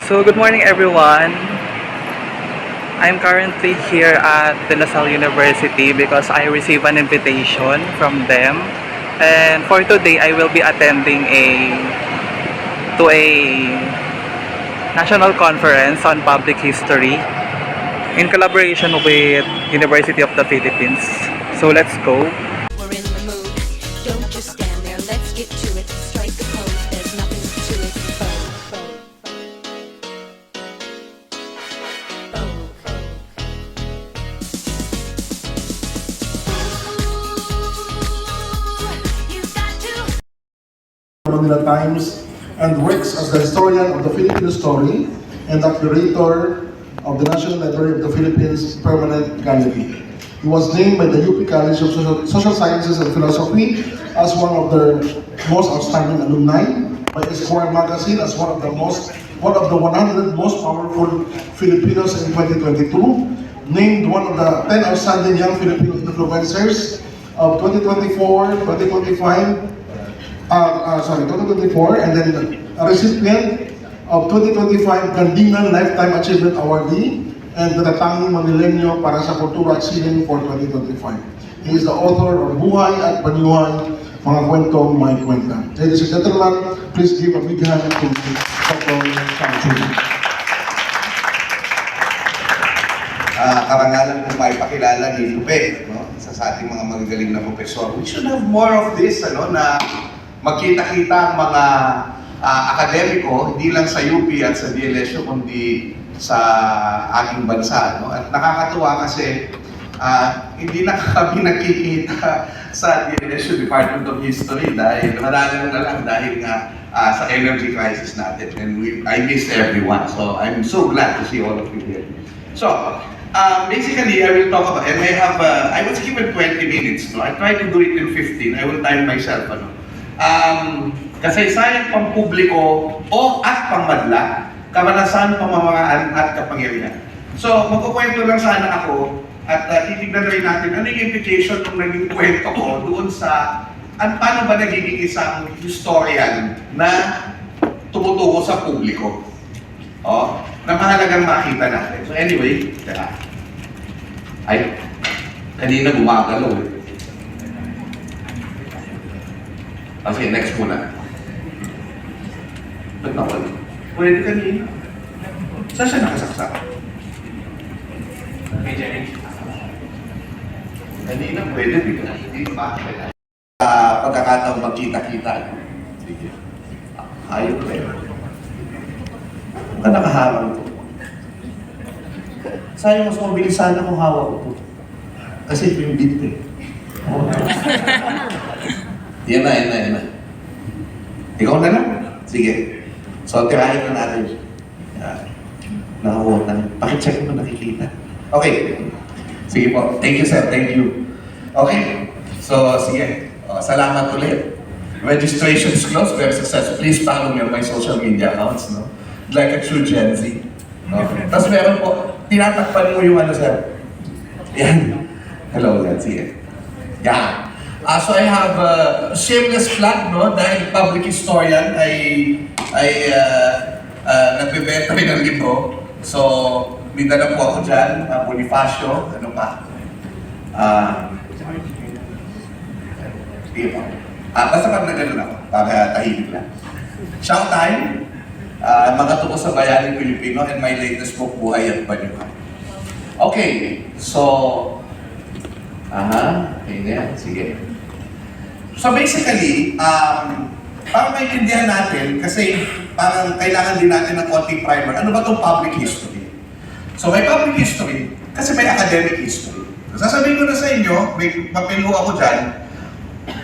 So good morning everyone. I'm currently here at De La Salle University because I received an invitation from them. And for today I will be attending a national conference on public history in collaboration with University of the Philippines. So let's go. We're in the mood. Don't just stand there. Let's get to it. Strike the pose. There's nothing to it. Manila Times and works as the historian of the Philippine story and the curator of the National Library of the Philippines Permanent Gallery. He was named by the UP College of Social Sciences and Philosophy as one of their most outstanding alumni, by Esquire magazine as one of the 100 most powerful Filipinos in 2022, named one of the 10 outstanding young Filipino influencers of 2024, 2024, and then a recipient of 2025 Gandingan Lifetime Achievement Awardee and the Tangi Manileño para sa Kultura at Sining for 2025. He is the author of Buhay at Banyuhay, Mga Kwentong May Kwenta. Ladies and gentlemen, please give a big hand to Dr. Shang-Chun. Karangalan kung maipakilala ni Lupe, no? Isa sa ating mga magagaling na profesor. We should have more of this, na magkita-kita ang mga akademiko, hindi lang sa UP at sa DLSU, kundi sa ating bansa. No? At nakakatuwa kasi hindi na kami nakikita sa DLSU Department of History dahil madalang na lang dahil nga sa energy crisis natin. And I miss everyone. So I'm so glad to see all of you here. So, basically, I will talk about, and I was given 20 minutes. No? I try to do it in 15. I will time myself. Kasaysayan pampubliko o at pangmadla, kamalasan, pamamaraan at kapangyarihan. So, magkukwento lang sana ako at titignan rin natin ano yung implication ng naging kwento ko doon sa paano ba nagiging isang historian na tumutuko sa publiko. Na mahalagang makita natin. So anyway, ay, kanina gumagalaw eh. Okay, next muna. Ba't nawala? Pwede kanina. Saan siya nakasaksak? Kanina pwede, hindi ba? Pagkakataong magkita-kita. Sige. Ayaw ko eh. Huwag ka nakaharang to. Sayang mas mabilis sana kung hawak ko to. Kasi ito yung beat eh. Yan na. Ikaw na lang? Sige. So, tirahin na natin. Nakakuha. Pakicheck mo nakikita. Okay. Sige po. Thank you, sir. Thank you. Okay. So, sige. Salamat ulit. Registration is closed. Very successful. Please follow me on my social media accounts. No? Like a true Gen Z. Okay. Tapos meron po, tinatakpan mo yung sir. Yan. Hello, yan. Sige. Yan. So I have a shameless plug, no? Dahil public historian ay nagbebenta rin ng libro. So, may dala po ako dyan, Bonifacio, ano pa? Sige po. Basta pag nagano ako, para tahimik lang. Shout time, mga tuko sa bayaning Pilipino, and my latest book, Buhay at Banyuhay. Okay, so, ganyan, sige. So basically, para maintindihan natin, kasi parang kailangan din natin ng konting primer, ano ba itong public history? So may public history, kasi may academic history. So, sasabihin ko na sa inyo, may papelo ako dyan,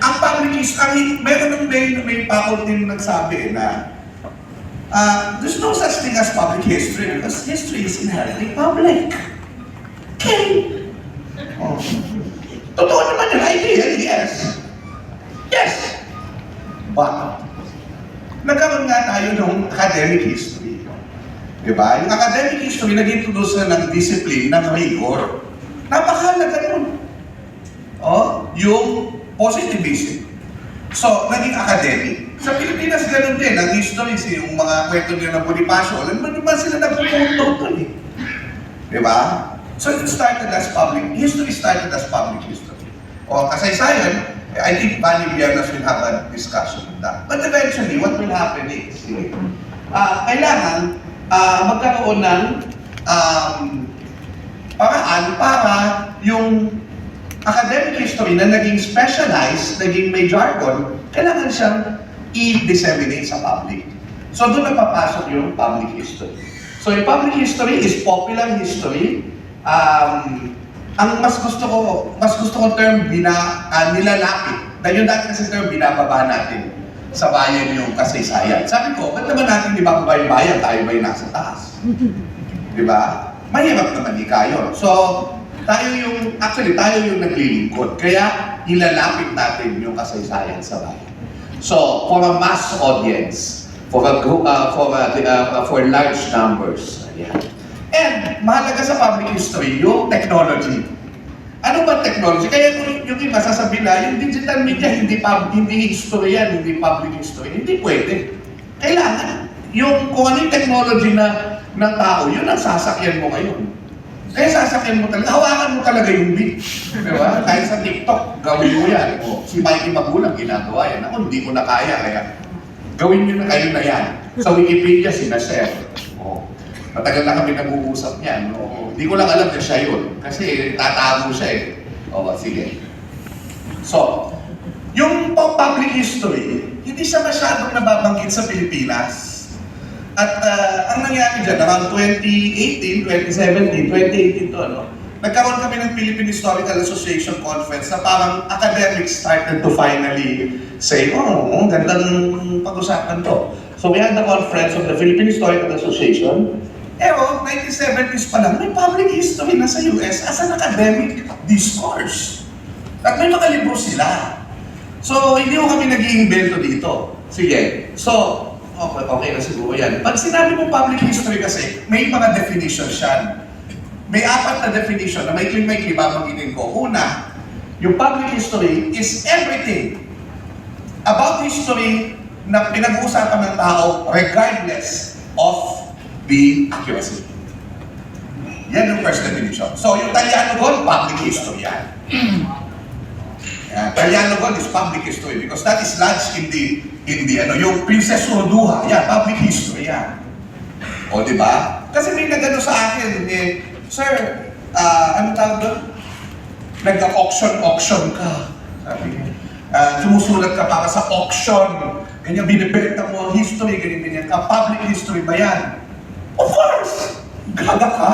ang public history, meron may faculty na nagsabi na there's no such thing as public history because history is inherently public. Okay? Totoo naman yung ideally, yes. Yes! But, nagkaroon nga tayo ng academic history. Diba? Yung academic history, nag-introduce na ng discipline ng rigor. Napakahalaga nun. Yung positivism. So, naging academic. Sa Pilipinas, ganun din. Ang history, yung mga kwento nila ng Bonifacio, alam mo naman sila nagpupunto doon eh. Diba? So it started as public, history started as public history. O kasaysayan, I think Manny Viernes will have a discussion on that. But eventually, what will happen is, kailangan magkaroon ng paraan para yung academic history na naging specialized, naging may jargon, kailangan siyang i-disseminate sa public. So doon napapasok yung public history. So yung public history is popular history. Ang mas gusto ko term nilalapit. Dahil yung dati kasi term binababa natin sa bayan yung kasaysayan. Sabi ko, ba't naman natin di bababa yung bayan? Tayo ba yung nasa taas? Di ba? Mahirap naman ikayon. So, tayo yung naglilingkod. Kaya, ilalapit natin yung kasaysayan sa bayan. So, for a mass audience, for a group, for large numbers. Ayan. And, mahalaga sa public history, yung technology. Ano ba technology? Kaya yung iba sasabihin na, yung digital media, hindi history yan, hindi public history. Hindi pwede. Kailangan. Yung kung ano yung technology ng tao, yun ang sasakyan mo ngayon. Kaya sasakyan mo talaga, hawakan mo talaga yung beat. Diba? Kahit sa TikTok, gawin mo yan. O, si Mikey Magulang ginagawa yan. Ako, hindi ko na kaya. Kaya gawin nyo na kayo na yan. Sa Wikipedia, sinashare. O, matagal na kami nag-uusap niyan. O, hindi ko lang alam na siya yun. Kasi tatago siya eh. O, sige. So, yung public history, hindi siya masyadong nababanggit sa Pilipinas. At ang nangyari dyan, around 2018, 2017, 2018 to, nagkaroon kami ng Philippine Historical Association Conference na parang academics started to finally say, gandang pag-usapan to. So we had the conference of the Philippine Historical Association. Pero 1970s pa lang, may public history na sa US as an academic discourse. At may mga libro sila. So hindi ko kami nag-iimbento dito. Sige. So, okay na siguro yan. Pag sinabi mo public history kasi, may mga definitions yan. May 4 na definition na maikling-maikli babanggitin ko. Una, yung public history is everything about history na pinag-uusapan ng tao regardless of the accuracy. Yan yung first definition. So, yung Italiano God, public history yan. Italiano God is public history because that is lodged in the yung Princess Roduha, yan, public history yan. O, di ba? Kasi may nagano sa akin, sir, ano tawag doon? Nag-auction ka. Sabi niya. Sumusulat ka para sa auction. Ganyan, binibenta mo ang history, ganyan ka. Public history ba yan? Of course! Gaga ka!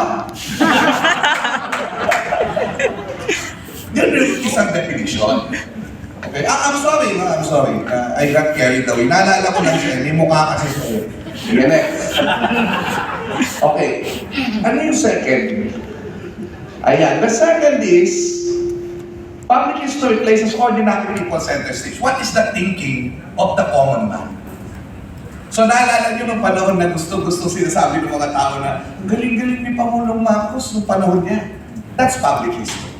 Yan yung isang definition. Okay, I'm sorry. I got carried away. Naalala ko lang siya, may mukha kasi siya. Sige, next. Okay, ano yung second? Ayan, the second is, public history places ordinary people center stage. What is the thinking of the common man? So naalala nyo nung panahon na gusto sinasabi ng mga tao na galing-galing ni Pangulong Marcos nung panahon niya. That's public history.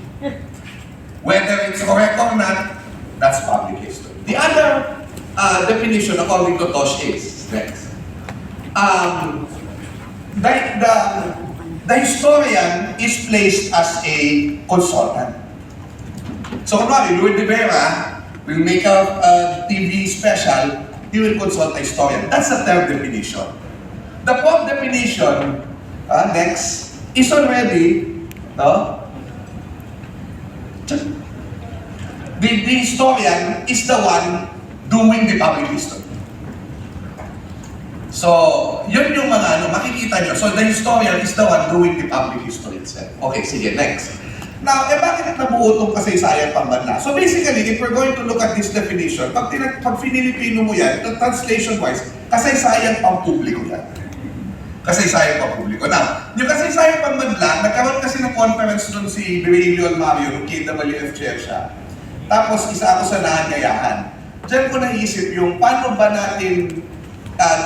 Whether it's correct or not, that's public history. The other definition according to Tosh is, next. The historian is placed as a consultant. So kunwari, Luis de Vera will make a TV special, he will consult a historian. That's the third definition. The fourth definition, next, is already, the historian is the one doing the public history. So, yun yung mga makikita nyo. So, the historian is the one doing the public history itself. Okay, sige, next. Now, bakit nabuo itong kasaysayan pambanla? So, basically, if we're going to look at this definition, pag Finilipino mo yan, translation-wise, kasaysayan pampubliko yan. Kasaysayan pampubliko. Now, yung kasaysayan pambanla, nagkaroon kasi ng conference nun si Virgilio Mario, ng KWF chair siya. Tapos, isa ako sa naanyayahan. Diyan ko naisip yung paano ba natin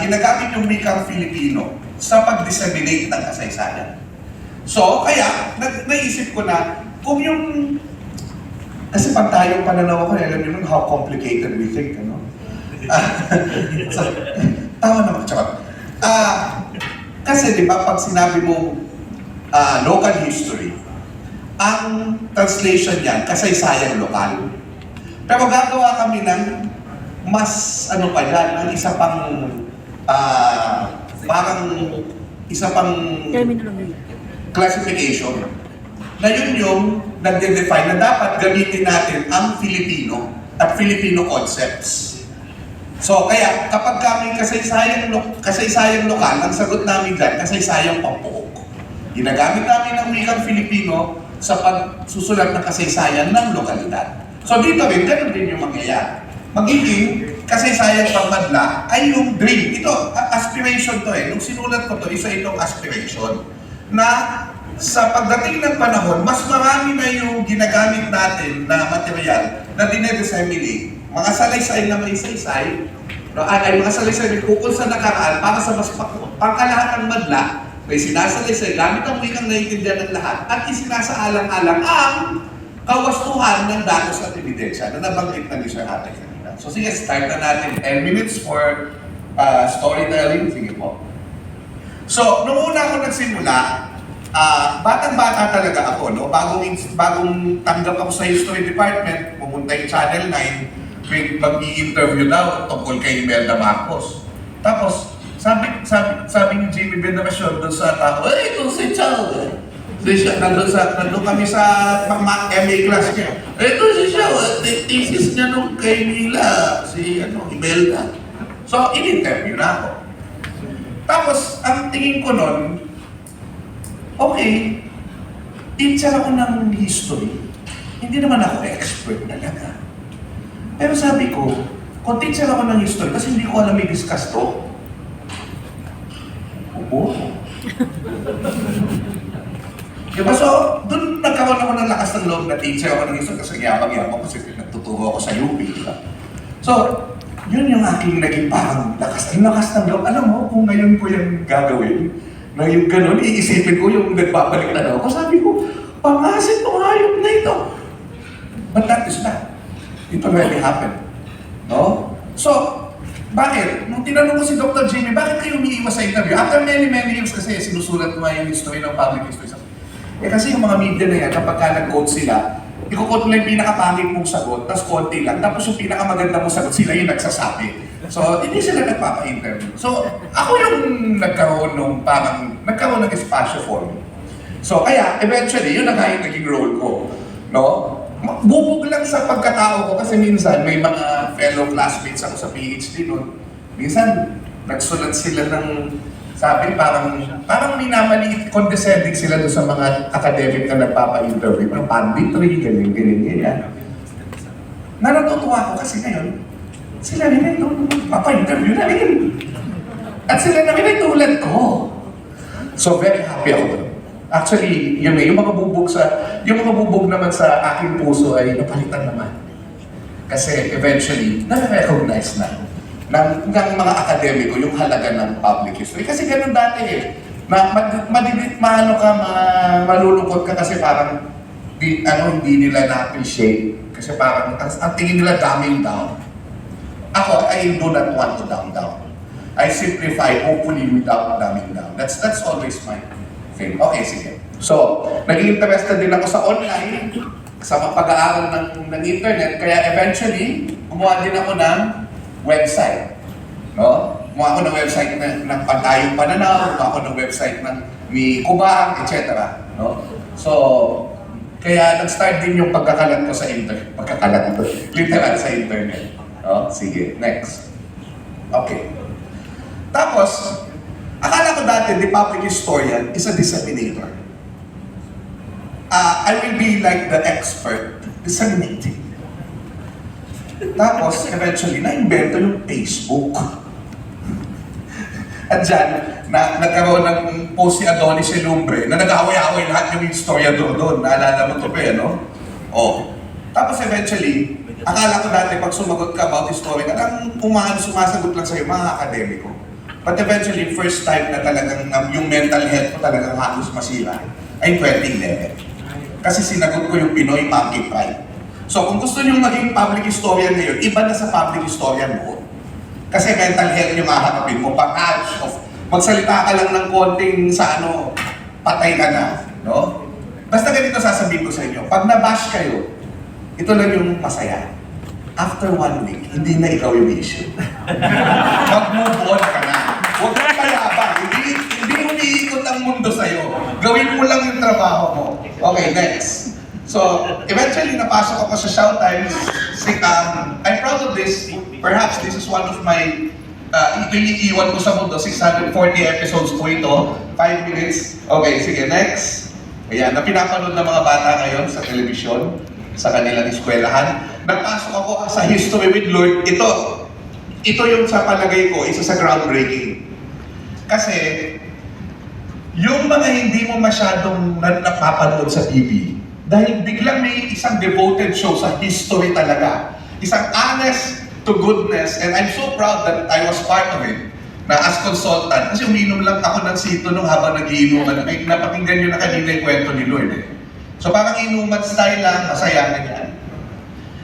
ginagamit yung wikang Filipino sa pag-disseminate ng kasaysayan. So, kaya, naisip ko na, kung yung, kasi pag tayong pananaw ko, alam niyo nun how complicated we think, ano? So, tama naman, charot. Kasi di ba, pag sinabi mo local history, ang translation niyan, kasaysayan lokal. Pero gagawa kami ng mas, ano pa yan, ng isa pang, parang, isa pang classification. Na yun yung nagde-define na dapat gamitin natin ang Filipino at Filipino concepts. So, kaya kapag kami kasaysayan lokal, ang sagot namin dyan, kasaysayang pampuok. Ginagamit namin ang wikang Filipino sa pagsusulat ng kasaysayan ng lokalidad. So dito rin, ganun din yung mangyayari. Magiging kasaysayan pangmadla ay yung dream. Ito, aspiration to eh. Nung sinulat ko to, isa itong aspiration na sa pagdating ng panahon, mas marami na yung ginagamit natin na material na dinedisseminate. Mga salaysay na may saysay, no, ay mga salaysay na kukul sa nakaraan para sa mas pangkalahatang madla, may sinasalaysay gamit ang wikang naiintindihan ng lahat at isinasaalang-alang ang kawastuhan ng datos at ebidensya na nabanggit na ni Sir Ate kanina. So sige, start na natin 10 minutes for storytelling. Sige po. So, nung una ako nagsimula, batang-bata talaga ako, no? Bagong tanggap ako sa history department, pumunta yung Channel 9, mag-i-interview daw tungkol kay Imelda Marcos. Tapos, sabi ni Jimmy Benamacion doon sa tao, ito si Chow. Nandun kami sa MA class niya. Ito si Chow, thesis niya nung kay Mila, si Imelda. So, in-interview na ako. Tapos, ang tingin ko nun, okay, teacher ako ng history. Hindi naman ako expert talaga. Pero sabi ko, kung teacher ako ng history, kasi hindi ko alam i-discuss to. Oo. Diba? So, doon nagkaroon ako ng lakas ng loob na teacher ako ng history kasi yabang-yabang kasi nagtuturo ako sa UP. Diba? So, yun yung aking naging parang lakas. Yung lakas ng loob, alam mo, kung ngayon ko yung gagawin, na yung ganun, iisipin ko yung nagbabalik na ako. Sabi ko, pangasin itong hayop na ito. But that is that. It already happened. No? So, bakit? Nung tinanong ko si Dr. Jimmy, bakit kayo umiiwas sa interview? After many years kasi sinusulat ko nga yung history ng public history. Kasi yung mga media na yan, kapag ka nag-quote sila, i-quote mo lang yung pinakapangit mong sagot, tapos konti lang, tapos yung pinakamaganda mong sagot, sila yung nagsasabi. So, hindi sila nagpapa-interview. So, ako yung nagkaroon ng espasyo for me. So, kaya, eventually, yun na nga yung naging role ko. No? Bubog lang sa pagkatao ko kasi minsan may mga fellow classmates ako sa PhD noon. Minsan, nagsulat sila ng, sabi, parang minamaliit, condescending sila doon sa mga academic na nagpapa-interview. Parang panditry, ganyan. Natutuwa ako kasi ngayon, sila rin ito, papa-interview na rin. At sila na rin ay tulad ko. So very happy ako doon. Actually, yung mga bubog naman sa aking puso ay napalitan naman. Kasi eventually, na-recognize na ng mga akademiko yung halaga ng public history. Kasi ganun dati eh. Malulungkot ka kasi parang hindi nila na-appreciate. Kasi parang ang tingin nila dumbing down. Ako, I do not want to dumb down. I simplify, hopefully without dumbing down. That's always my thing. Okay, sige. So, naging interested din ako sa online, sa pag-aaral ng internet, kaya eventually, gumawa din ako ng website. No? Gumawa ako ng website ng Pantayong Pananaw, gumawa ako ng website ng Mi Kubang, etc. No? So, kaya nag-start din yung pagkakalat ko sa internet. Literal sa internet. No? Sige, next. Okay. Tapos, akala ko dati, the public historian is a disseminator. I will be like the expert, disseminating. Tapos, eventually, na-invento yung Facebook. At dyan, nagkaroon ng post si Adonis Lumbre na nag-away-away lahat yung historiador doon. Naalala mo ito pa, no? Oh. Tapos eventually, akala ko dati pag sumagot ka about history, sumasagot lang sa'yo mga akademiko. But eventually, first time na talagang yung mental health ko talagang halos masira ay 2011. Kasi sinagot ko yung Pinoy Monkey Pride. So kung gusto nyo maging public historian ngayon, iba na sa public historian mo. Kasi mental health yung haharapin mo, pang-catch of magsalita ka lang ng konting sa ano, patay ka na, no? Basta ganito sasabihin ko sa inyo, pag nabash kayo, ito lang yung masaya. After 1 week, hindi na ikaw yung issue. Mag-move on ka na. Huwag kang kayabang. Hindi mo niikot ang mundo sa'yo. Gawin mo lang yung trabaho mo. Okay, next. So, eventually, napasok ako sa Showtime. I'm proud of this. Perhaps this is one of my iniiwan ko sa mundo. 640 episodes po ito. 5 minutes. Okay, sige, next. Ayan, na pinapanood ng mga bata ngayon sa telebisyon, sa kanilang eskwelahan. Nagpasok ako sa History with Lord. Ito yung sa palagay ko, isa sa groundbreaking. Kasi, yung mga hindi mo masyadong napapanood sa TV, dahil biglang may isang devoted show sa history talaga. Isang honest to goodness, and I'm so proud that I was part of it, na as consultant. Kasi umiinom lang ako ng sito nung habang nagiinuman. Napakinggan nyo na kanina yung kwento ni Lord eh. So parang inuman style lang, masaya na yan.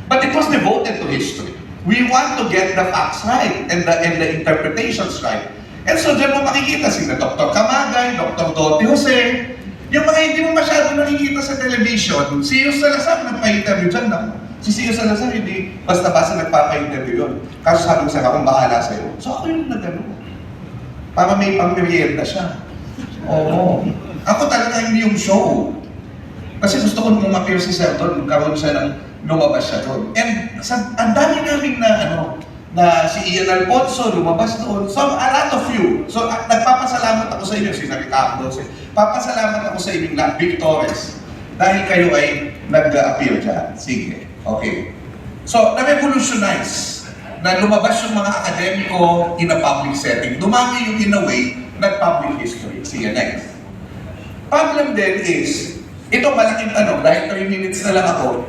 But it was devoted to history. We want to get the facts right and the interpretations right. And so dyan mo makikita si Dr. Camagay, Dr. Dote Jose, yung mga hindi mo masyadong nakikita sa television, si Yus Salazar nagpa-interview dyan na. Si Sio Salazar hindi basta-basta nagpapa-interview yun. Kaso sabi ko sa'yo, akong bahala sa'yo. So ako yung nagano. Para may pang-merienda siya. Oo. Ako talaga hindi yung show. Kasi gusto ko nung ma-appear si Sir doon, magkaroon siya ng lumabas siya doon. And ang dami namin na si Ian Alfonso lumabas doon. So a lot of you. So nagpapasalamat ako sa inyo, sinabi ka ako doon. Papasalamat ako sa inyo lahat, Vic Torres. Dahil kayo ay nag-appear dyan. Sige. Okay. So, na-revolutionize na lumabas yung mga akademiko in a public setting. Dumami yung in a way, nag-public history. Sige, next. Problem din is, ito malaking tanong, dahil 3 minutes na lang ako.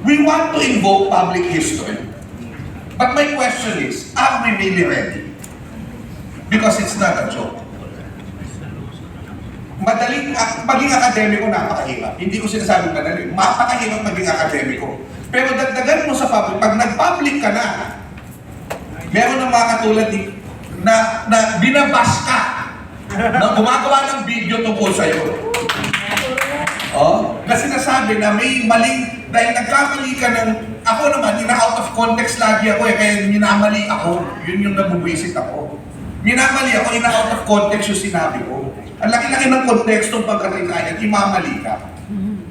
We want to invoke public history. But my question is, are we really ready? Because it's not a joke. Madaling, maging akademiko napakahirap. Hindi ko sinasabing madali. Mapakahirap maging akademiko. Pero dagdagan mo sa public, pag nag-public ka na, meron ng mga katulad na binabas ka, na gumagawa ng video tungkol sa'yo. Oh, na sinasabi na may maling, dahil nagkamali ka ng, ako naman, ina-out of context lagi ako kaya minamali ako. Yun yung nabubwisit ako. Minamali ako, ina-out of context yung sinabi ko. Ang laki-laki ng kontekstong pagkakinayan, imamali ka.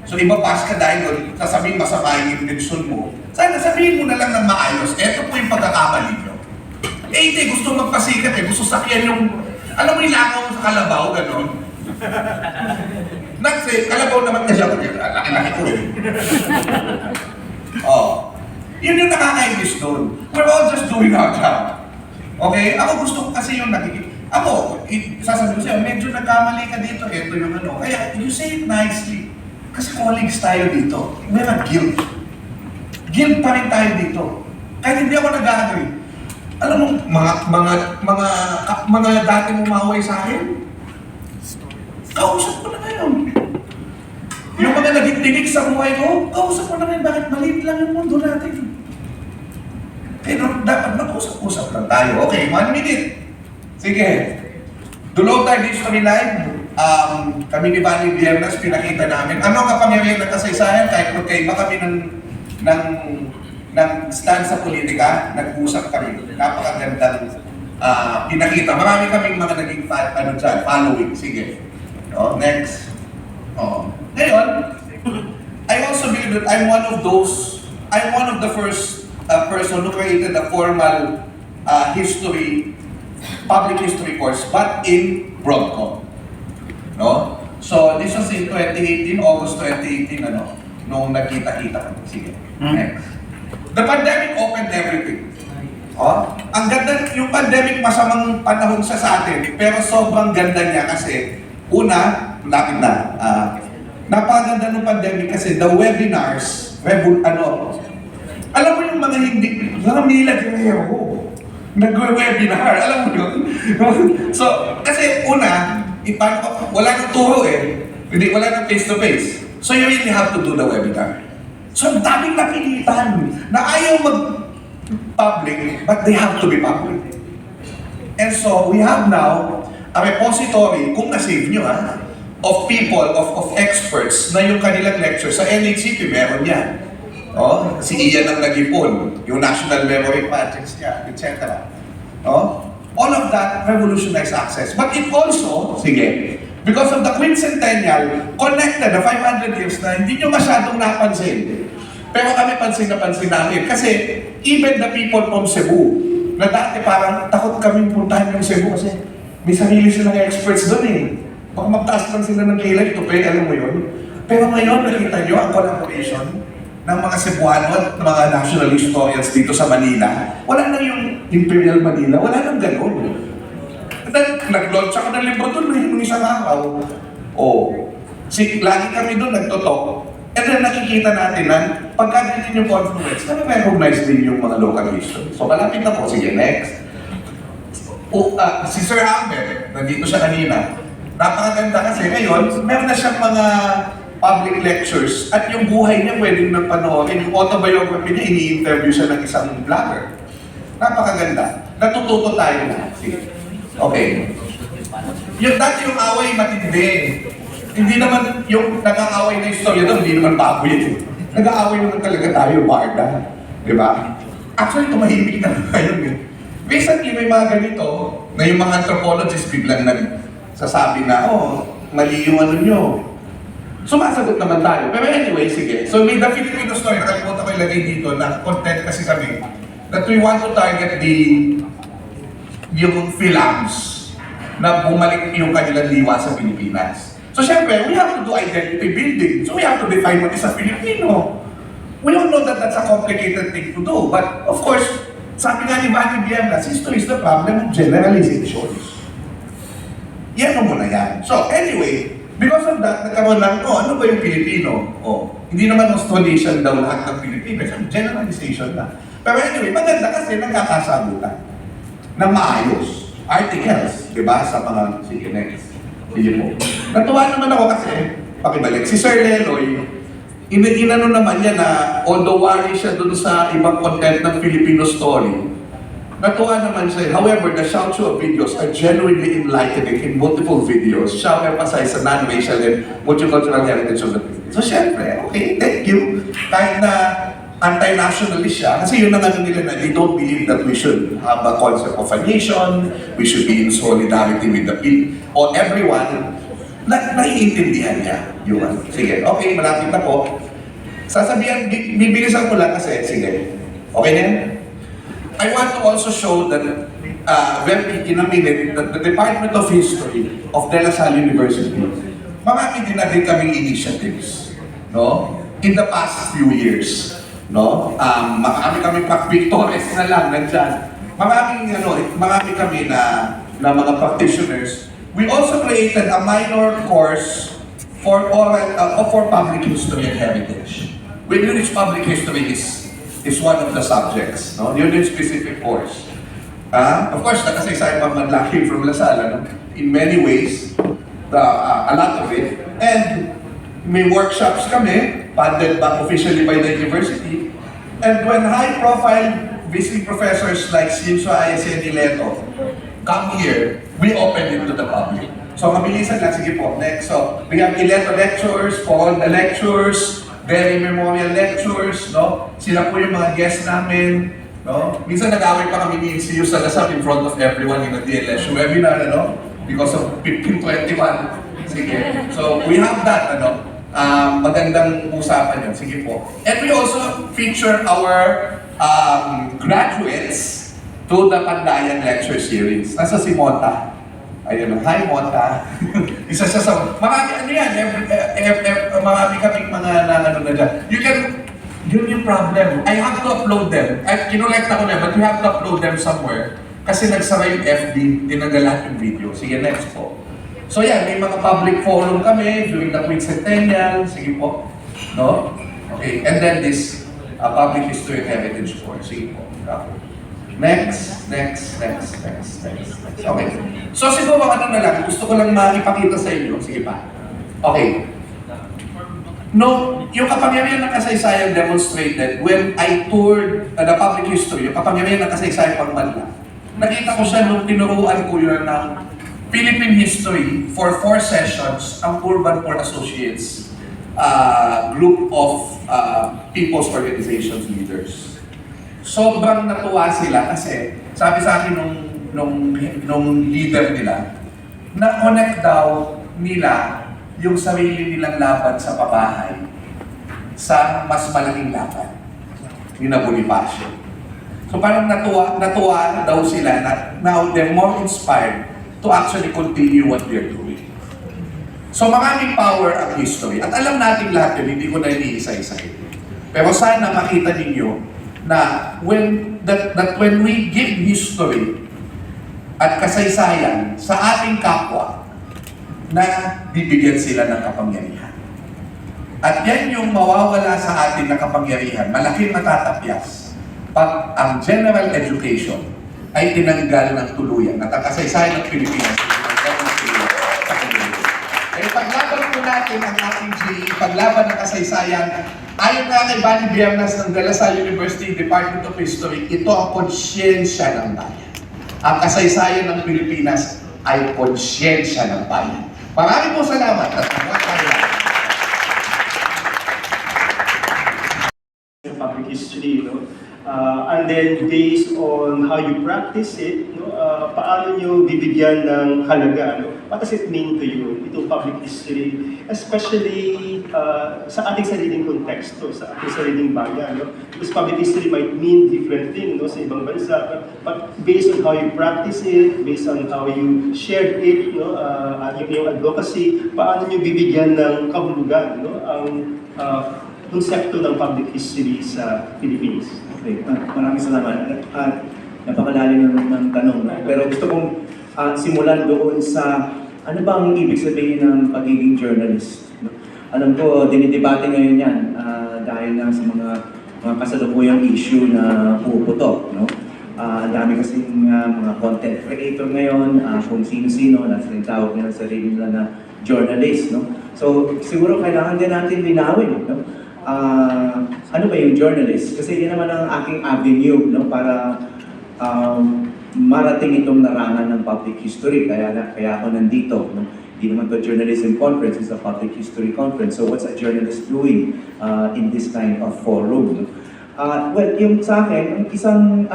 So ibabas ka dahil doon, sasabihin masama yung intention mo. Sana sabihin mo na lang ng maayos, eto po yung pagkakamali nyo. Eh hindi, gusto magpasikat gusto sakyan yung, alam mo yung langaw sa kalabaw, gano'n. Nagse, kalabaw naman kasi ako, laki-laki ko eh. Oh. Yun yung nakakainis doon. We're all just doing our job. Okay? Ako gusto ko kasi yung nakikita. Ako, sasabihin ko sa'yo, medyo nagkamali ka dito, ito yung ano. Kaya, you say it nicely. Kasi colleagues tayo dito. May guilt. Guilt pa rin tayo dito. Kahit hindi ako nag-agree. Alam mo, mga dati mong maway sa akin, kausap ko na ngayon. Yung mga naging tinig sa buhay ko, kausap ko na ngayon, bakit maliit lang yung mundo natin? Pero dapat mag-usap-usap lang tayo. Okay, 1 minute. Sige. Dulot tayo dito kami live. Kami ni Bani Viernes, pinakita namin. Ano kapangyarihan ng kasaysayan? Kahit magkaiba kami ng stand sa politika, nag-usap kami. Napakagandang pinakita. Marami kaming mga naging following. Sige. No? Next. Ngayon, I also believe that I'm one of the first person who created a formal public history course, but in Broadcom. No? So, this was in 2018, August 2018, nung nagkita-kita kami. Sige. Next. The pandemic opened everything. Ang ganda, yung pandemic masamang panahon sa atin, pero sobrang ganda niya kasi, una, lapit na, napakaganda ng pandemic kasi the webinars, alam mo yung mga milagro, nagwe-webinar, alam mo yun? So, kasi una, wala nang turo wala nang face-to-face. So you really have to do the webinar. So ang daming napilitan na ayaw public, but they have to be public. And so, we have now a repository, kung na-save nyo of people, of experts na yung kanilang lecture sa NHCP, meron yan. Oh, si Ian ang nag-ipon, yung national memory projects niya, etc. Oh, all of that revolutionized access. But it also, sige, because of the quincentennial, connected the 500 years na hindi nyo masyadong napansin. Pero kami pansin na pansin namin. Kasi even the people from Cebu, na dati parang takot kaming puntahan yung Cebu kasi may sarili silang experts doon eh. Baka magtaas lang sila ng kilay, ito alam mo yun. Pero ngayon, nakita nyo ang collaboration ng mga Cebuano at mga national historians dito sa Manila. Wala na yung Imperial Manila, wala nang ganun. At then, nag-launch ako ng libro doon nung isang araw. Lagi kami doon nagtotok. And then nakikita natin na pagka din yung confluence, na-recognize din yung mga local history. So malapit na po. Sige, next. Si Sir Albert, nandito siya kanina. Napakaganda kasi ngayon, meron na siyang mga public lectures at yung buhay niya pwedeng nang panoorin. Yung autobiography niya, ini-interview siya ng isang vlogger. Napakaganda. Natututo tayo na. Sige. Okay. Yung dati yung away matindi. Hindi naman yung nag-aaway na istorya doon, hindi naman bago yun. Nag-aaway naman talaga tayo, Barda. Di ba? Actually, tumahimik na ngayon eh. Recently, may mga ganito na yung mga anthropologists biglang nagsasabi na, mali yung ano nyo. Sumasagot naman tayo. Pero anyway, sige. So, may the Filipino story, nakalimutan ko ilagay dito na content kasi kami that we want to target yung films na bumalik yung kanilang liwa sa Pilipinas. So, syempre, we have to do identity building. So, we have to define what is a Filipino. We all know that that's a complicated thing to do. But, of course, sabi nga ni Manny Biemlas, history is the problem of generalizations. Yan mo muna yan. So, anyway, because of that, nagkaroon lang, ano ba yung Pilipino? Hindi naman nostalgian daw lahat ng Pilipino. Generalization na. Pero anyway, maganda kasi nagkakasagutan na maayos. Articles, di ba? Sa mga, sige, next. Sige po. Natuwa naman ako kasi, pakibalik, si Sir Leloy, inano naman niya na, although worry siya dun sa ibang content ng Filipino story, natuwa naman siya. However, the Xiaochuo videos are genuinely enlightening in multiple videos. Xiao emphasize sa non-racial and multicultural heritage of the Philippines. So, syempre, okay, thank you. Kahit na anti-nationalist siya, kasi yun ang ano nila na they don't believe that we should have a concept of a nation, we should be in solidarity with the people, or everyone, naiintindihan niya yun. Sige, okay, malapit na po. Sasabihan, bibilisan ko lang kasi, sige, okay na yan? I want to also show that, in a minute, that the Department of History of De La Salle University, marami din na din kaming initiatives, no? In the past few years. No? Marami kami victorious na lang nandyan. Marami kami na mga practitioners. We also created a minor course for public history and heritage. Which public history is one of the subjects. No? Yun yung specific course. Of course, nakasaysayan pa man laki from La Salle, no? In many ways, a lot of it. And may workshops kami, funded officially by the university. And when high-profile visiting professors like Cinso Ayase and Ileto come here, we open it to the public. So, mabilisan lang. Sige po, next. So, we have Ileto lectures, Paul the lectures, very memorial lectures, no? Sila po yung mga guests namin, no? Minsan nag-away pa kami ni CU Salazar in front of everyone in the DLSU webinar, no? Because of 1521. Sige. So, we have that, ano? Magandang usapan yun. Sige po. And we also feature our graduates to the Pandayan Lecture Series. Nasa si Mota. Ayun, hi Mota. Isa siya sa... Marami, ano yan? Marami kaming mga na dyan. Yun yung problem. I have to upload them. Kinolect ako na, but you have to upload them somewhere. Kasi nagsara yung FB, tinanggal lahat yung video. Sige, next po. So yan, may mga public forum kami during the quincentennial. Sige po. No? Okay, and then this public history and heritage course. Sige po. Next. Okay. So siguro ano na lang, gusto ko lang makipakita sa inyo. Sige pa. Okay. No, yung kapangyarihan ng kasaysayan demonstrated when I toured the public history, yung kapangyarihan ng kasaysayan pagmadla. Nakita ko siya nung tinuruan ko yun ng Philippine history for 4 sessions ang Urban Poor Associates group of people's organizations leaders. Sobrang natuwa sila kasi sabi sa akin nung leader nila, na-connect daw nila yung sarili nilang laban sa pabahay sa mas malaking laban, yung na Bonifacio. So parang natuwa daw sila na now they're more inspired to actually continue what they're doing. So maraming power ang history. At alam natin lahat yun, hindi ko na iniisa-isa yun. Pero sana makita ninyo na when we give history at kasaysayan sa ating kapwa, na bibigyan sila ng kapangyarihan. At yan yung mawawala sa atin na kapangyarihan, malaking matatapyas pag ang general education ay tinanggal ng tuluyan at ang kasaysayan ng Pilipinas ay tinanggal ng tuluyan sa komunidad. Kaya paglaban po natin ang ating GE, paglaban ng kasaysayan, ayon nga kay Bani Biernas ng De La Salle University Department of History, ito ang konsyensya ng bayan. Ang kasaysayan ng Pilipinas ay konsyensya ng bayan. Maraming po salamat at magandang kaya. Public history, and then based on how you practice it, paano nyo bibigyan ng halaga, what does it mean to you, itong public history, especially sa ating sariling konteksto, sa ating sariling bayan, because public history might mean different things sa ibang bansa, but based on how you practice it, based on how you shared it, yung advocacy, paano nyo bibigyan ng kahulugan, ang konsepto ng public history sa Philippines. Okay, maraming salamat. At napakalalim ng tanong. Pero gusto kong simulan doon sa ano ba ang ibig sabihin ng pagiging journalist. Alam ko, dinidebate ngayon yan dahil na sa mga kasalukuyang issue na puputok. Ang dami kasing mga content creator ngayon, kung sino-sino, nasa yung tawag nila sa sarili nila na journalist. So siguro kailangan din natin linawin. Ano ba yung journalist? Kasi yun naman ang aking avenue para marating itong larangan ng public history. Kaya ako nandito. Hindi naman to journalism conference, it's a public history conference. So what's a journalist doing in this kind of forum? Well, yung sa akin, ang isang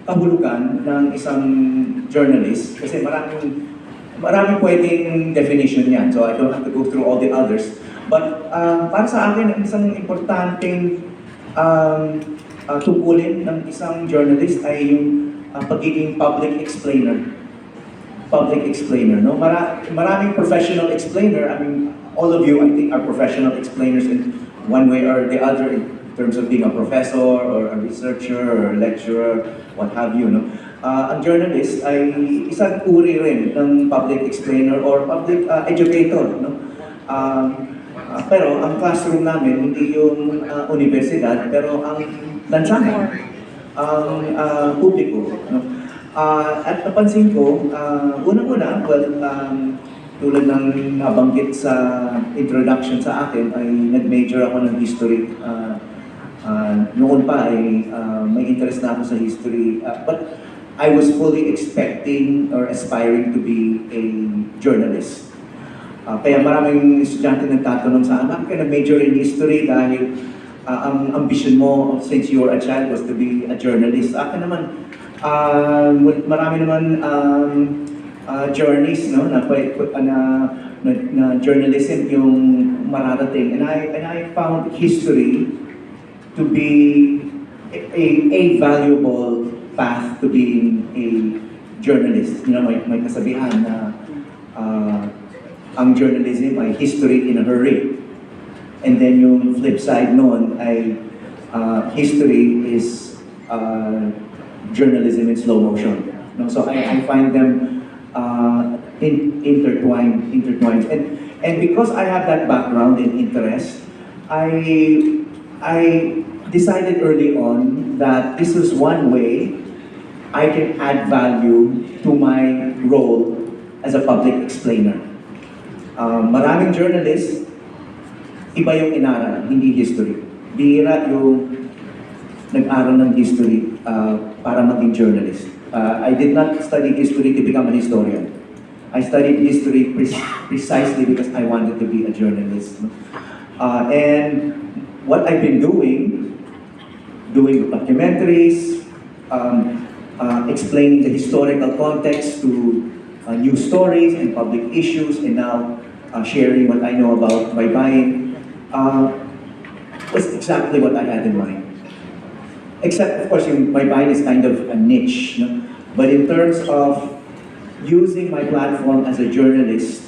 kahulugan ng isang journalist, kasi maraming pwedeng definition yan. So I don't have to go through all the others. But para sa akin, ang isang importanteng tungkulin ng isang journalist ay yung pagiging public explainer. Public explainer, maraming professional explainer. I mean, all of you, I think, are professional explainers in one way or the other in terms of being a professor or a researcher or a lecturer, what have you. Ang journalist ay isang uri rin ng public explainer or public educator. Pero ang classroom namin, hindi yung universidad, pero ang lansangan, ang publiko. At napansin ko, unang-una, tulad ng nabanggit sa introduction sa akin, ay nag-major ako ng history. Noon pa ay may interest na ako sa history, but I was fully expecting or aspiring to be a journalist. Kaya maraming estudyante nagtatanong sa akin, bakit ka nag-major in history dahil ang ambition mo since you were a child was to be a journalist. Sa akin naman, marami naman journeys na journalism yung mararating. And I found history to be a valuable path to being a journalist. May kasabihan na ang journalism ay history in a hurry. And then yung flip side noon ay history is journalism in slow motion. So I find them intertwined. And because I have that background and interest, I decided early on that this is one way I can add value to my role as a public explainer. Maraming journalists iba yung inaral, hindi history. Bihira yung nag-aral ng history para maging journalist. I did not study history to become a historian. I studied history precisely because I wanted to be a journalist. And what I've been doing documentaries, explaining the historical context to news stories and public issues, and now sharing what I know about baybayin, was exactly what I had in mind. Except, of course, yung baybayin is kind of a niche. No? But in terms of using my platform as a journalist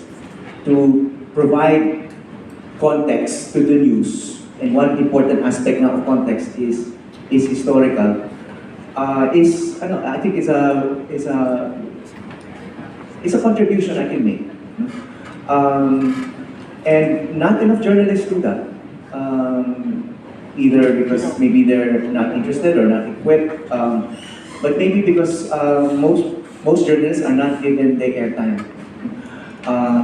to provide context to the news, and one important aspect now of context is historical, I think is a contribution I can make. And not enough journalists do that. Either because maybe they're not interested or not equipped, but maybe because most journalists are not given the airtime.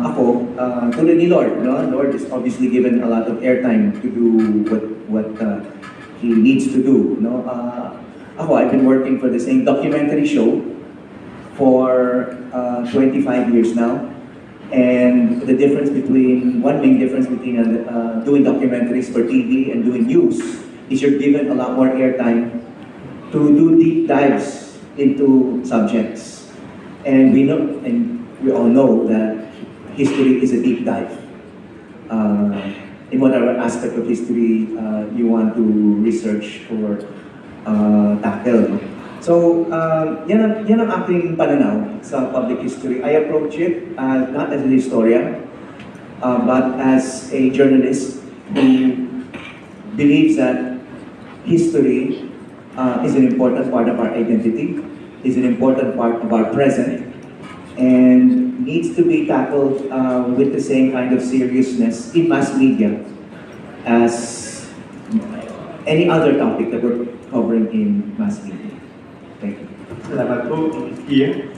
Ako, tulad ni Lord, no? Lord is obviously given a lot of airtime to do what he needs to do. No? Ako, I've been working for the same documentary show for 25 years now. And one main difference between doing documentaries for TV and doing news is you're given a lot more airtime to do deep dives into subjects. And we all know that history is a deep dive. In whatever aspect of history you want to research or tackle. So, yan ang aking pananaw sa public history. I approach it not as a historian, but as a journalist who believes that history is an important part of our identity, is an important part of our present, and needs to be tackled with the same kind of seriousness in mass media as any other topic that we're covering in mass media. Thank you. Salamat po, Ian.